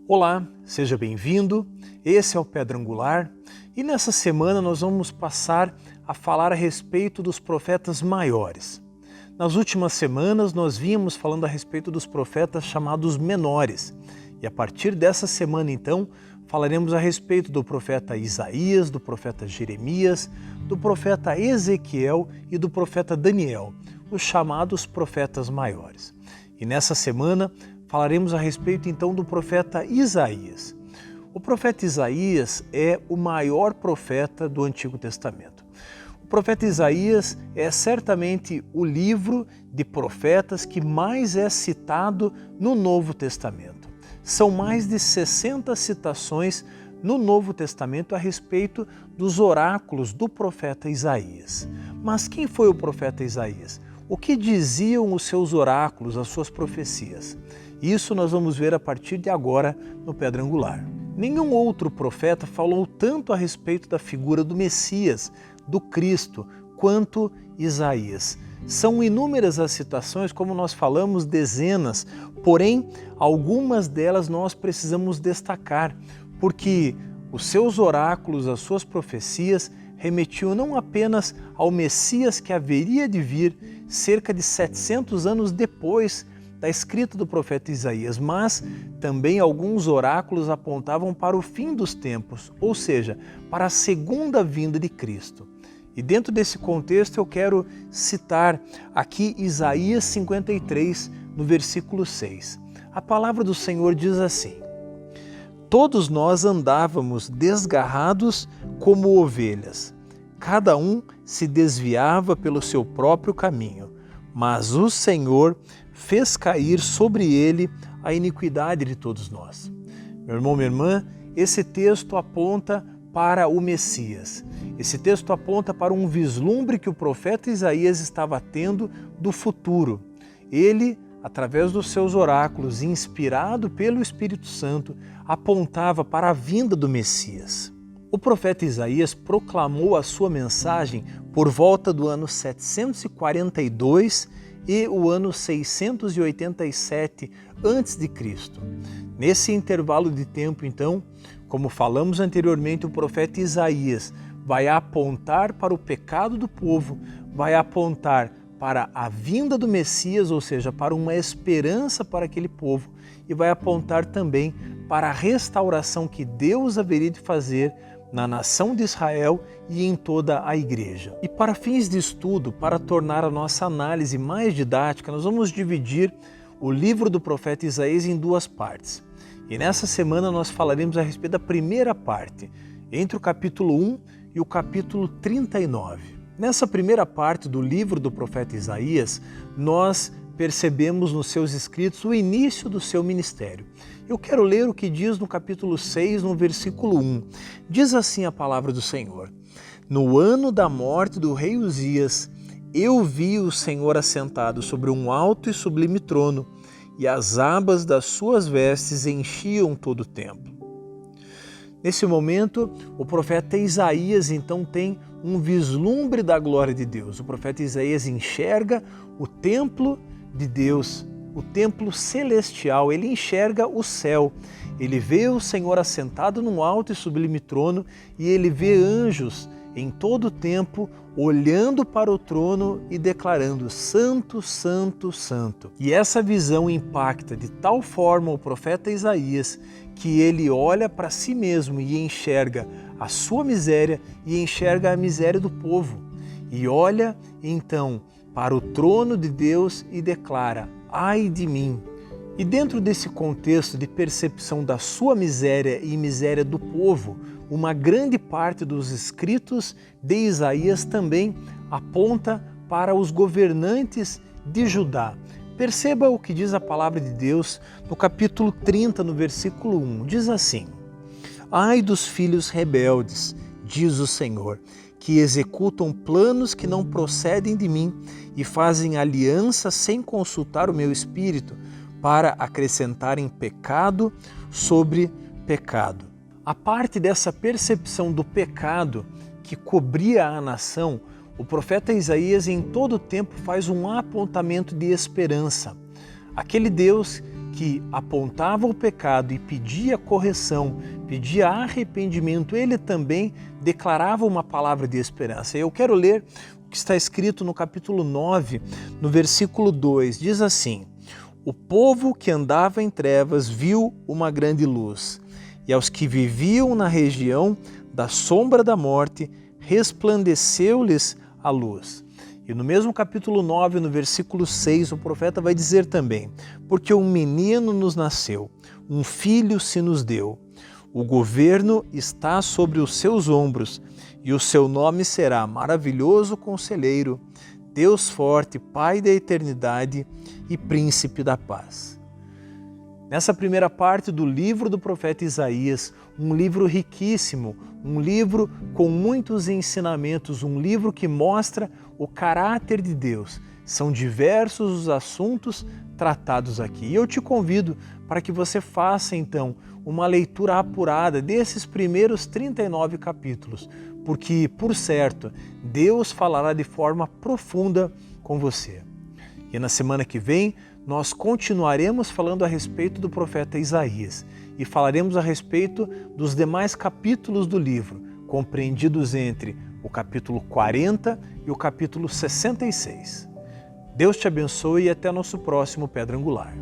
Olá, seja bem-vindo. Esse é o Pedra Angular e nessa semana nós vamos passar a falar a respeito dos profetas maiores. Nas últimas semanas nós vínhamos falando a respeito dos profetas chamados menores e a partir dessa semana então falaremos a respeito do profeta Isaías, do profeta Jeremias, do profeta Ezequiel e do profeta Daniel, os chamados profetas maiores. E nessa semana falaremos a respeito então do profeta Isaías. O profeta Isaías é o maior profeta do Antigo Testamento. O profeta Isaías é certamente o livro de profetas que mais é citado no Novo Testamento. São mais de 60 citações no Novo Testamento a respeito dos oráculos do profeta Isaías. Mas quem foi o profeta Isaías? O que diziam os seus oráculos, as suas profecias? Isso nós vamos ver a partir de agora no Pedra Angular. Nenhum outro profeta falou tanto a respeito da figura do Messias, do Cristo, quanto Isaías. São inúmeras as citações, como nós falamos, dezenas, porém, algumas delas nós precisamos destacar, porque os seus oráculos, as suas profecias, remetiam não apenas ao Messias que haveria de vir cerca de 700 anos depois da escrita do profeta Isaías, mas também alguns oráculos apontavam para o fim dos tempos, ou seja, para a segunda vinda de Cristo. E dentro desse contexto eu quero citar aqui Isaías 53, no versículo 6. A palavra do Senhor diz assim: Todos nós andávamos desgarrados como ovelhas, cada um se desviava pelo seu próprio caminho, mas o Senhor fez cair sobre ele a iniquidade de todos nós. Meu irmão, minha irmã, esse texto aponta para o Messias. Esse texto aponta para um vislumbre que o profeta Isaías estava tendo do futuro. Ele, através dos seus oráculos, inspirado pelo Espírito Santo, apontava para a vinda do Messias. O profeta Isaías proclamou a sua mensagem por volta do ano 742 e o ano 687 a.C. Nesse intervalo de tempo, então, como falamos anteriormente, o profeta Isaías vai apontar para o pecado do povo, vai apontar para a vinda do Messias, ou seja, para uma esperança para aquele povo, e vai apontar também para a restauração que Deus haveria de fazer na nação de Israel e em toda a igreja. E para fins de estudo, para tornar a nossa análise mais didática, nós vamos dividir o livro do profeta Isaías em duas partes. E nessa semana nós falaremos a respeito da primeira parte, entre o capítulo 1 e o capítulo 39. Nessa primeira parte do livro do profeta Isaías, nós percebemos nos seus escritos o início do seu ministério. Eu quero ler o que diz no capítulo 6, no versículo 1. Diz assim a palavra do Senhor: No ano da morte do rei Uzias, eu vi o Senhor assentado sobre um alto e sublime trono, e as abas das suas vestes enchiam todo o templo. Nesse momento, o profeta Isaías então tem um vislumbre da glória de Deus. O profeta Isaías enxerga o templo de Deus, o templo celestial, ele enxerga o céu, ele vê o Senhor assentado num alto e sublime trono e ele vê anjos em todo o tempo olhando para o trono e declarando Santo, Santo, Santo. E essa visão impacta de tal forma o profeta Isaías que ele olha para si mesmo e enxerga a sua miséria e enxerga a miséria do povo. E olha então para o trono de Deus e declara: ai de mim! E dentro desse contexto de percepção da sua miséria e miséria do povo, uma grande parte dos escritos de Isaías também aponta para os governantes de Judá. Perceba o que diz a palavra de Deus no capítulo 30, no versículo 1. Diz assim: Ai dos filhos rebeldes, diz o Senhor, que executam planos que não procedem de mim e fazem aliança sem consultar o meu espírito, para acrescentarem pecado sobre pecado. A parte dessa percepção do pecado que cobria a nação, o profeta Isaías em todo o tempo faz um apontamento de esperança. Aquele Deus que apontava o pecado e pedia correção, pedia arrependimento, ele também declarava uma palavra de esperança. Eu quero ler o que está escrito no capítulo 9, no versículo 2. Diz assim: o povo que andava em trevas viu uma grande luz, e aos que viviam na região da sombra da morte, resplandeceu-lhes a luz. E no mesmo capítulo 9, no versículo 6, o profeta vai dizer também: porque um menino nos nasceu, um filho se nos deu, o governo está sobre os seus ombros, e o seu nome será Maravilhoso Conselheiro, Deus Forte, Pai da Eternidade e Príncipe da Paz. Nessa primeira parte do livro do profeta Isaías, um livro riquíssimo, um livro com muitos ensinamentos, um livro que mostra o caráter de Deus. São diversos os assuntos tratados aqui. E eu te convido para que você faça então uma leitura apurada desses primeiros 39 capítulos, porque, por certo, Deus falará de forma profunda com você. E na semana que vem, nós continuaremos falando a respeito do profeta Isaías e falaremos a respeito dos demais capítulos do livro, compreendidos entre o capítulo 40 e o capítulo 66. Deus te abençoe e até nosso próximo Pedra Angular.